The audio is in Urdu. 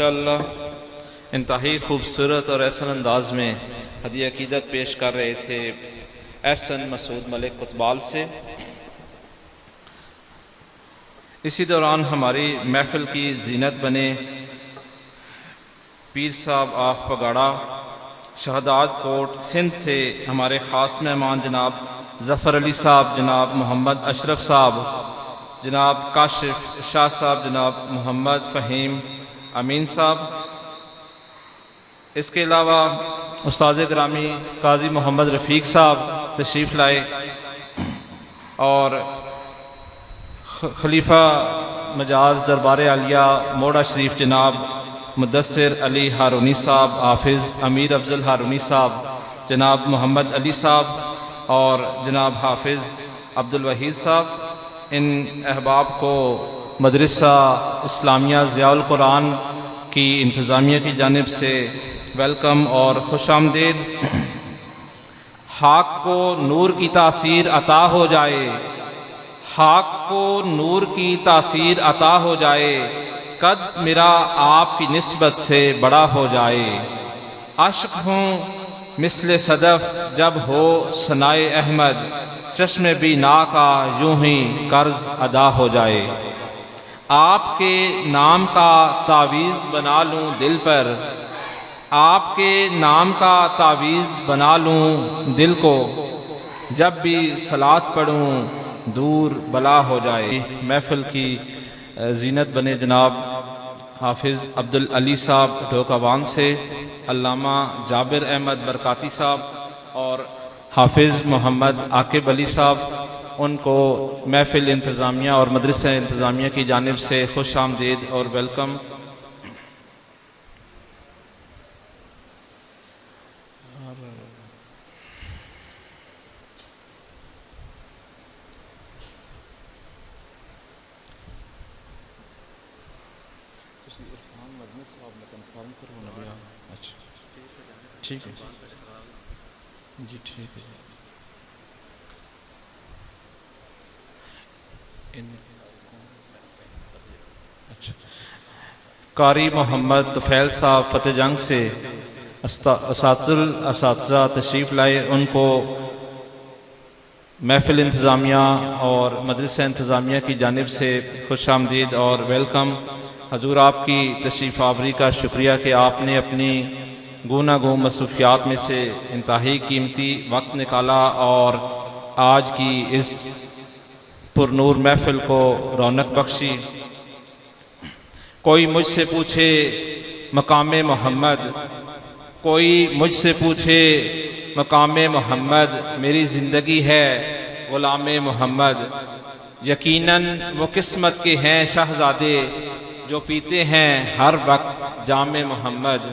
ماشاءاللہ انتہائی خوبصورت اور احسن انداز میں ہدیہ عقیدت پیش کر رہے تھے احسن مسعود ملک کوتوال سے۔ اسی دوران ہماری محفل کی زینت بنے پیر صاحب آف پگاڑا شہداد کوٹ سندھ سے ہمارے خاص مہمان جناب ظفر علی صاحب، جناب محمد اشرف صاحب، جناب کاشف شاہ صاحب، جناب محمد فہیم امین صاحب۔ اس کے علاوہ استاذ گرامی قاضی محمد رفیق صاحب تشریف لائے اور خلیفہ مجاز دربار عالیہ موڑا شریف جناب مدثر علی ہارونی صاحب، حافظ امیر افضل ہارونی صاحب، جناب محمد علی صاحب اور جناب حافظ عبدالوحید صاحب۔ ان احباب کو مدرسہ اسلامیہ ضیاء القرآن کی انتظامیہ کی جانب سے ویلکم اور خوش آمدید۔ حق کو نور کی تاثیر عطا ہو جائے، حق کو نور کی تاثیر عطا ہو جائے، قد میرا آپ کی نسبت سے بڑا ہو جائے۔ عشق ہوں مثل صدف جب ہو ثنائے احمد، چشم بینا کا یوں ہی قرض ادا ہو جائے۔ آپ کے نام کا تعویذ بنا لوں دل پر، آپ کے نام کا تعویذ بنا لوں دل کو، جب بھی صلاۃ پڑھوں دور بلا ہو جائے۔ محفل کی زینت بنے جناب حافظ عبدالعلی صاحب ڈھوکاوان سے، علامہ جابر احمد برکاتی صاحب اور حافظ محمد عاقب علی صاحب، ان کو محفل انتظامیہ اور مدرسہ انتظامیہ کی جانب سے خوش آمدید اور ویلکم۔ ٹھیک ہے جی، ٹھیک ہے اچھا۔ قاری محمد طفیل صاحب فتح جنگ سے اساتذہ تشریف لائے، ان کو محفل انتظامیہ اور مدرسہ انتظامیہ کی جانب سے خوش آمدید اور ویلکم۔ حضور آپ کی تشریف آوری کا شکریہ کہ آپ نے اپنی گوناہ گوں مصروفیات میں سے انتہائی قیمتی وقت نکالا اور آج کی اس پرنور محفل کو رونق بخشی۔ کوئی مجھ سے پوچھے مقام محمد، کوئی مجھ سے پوچھے مقام محمد، میری زندگی ہے غلام محمد۔ یقیناً وہ قسمت کے ہیں شہزادے جو پیتے ہیں ہر وقت جام محمد۔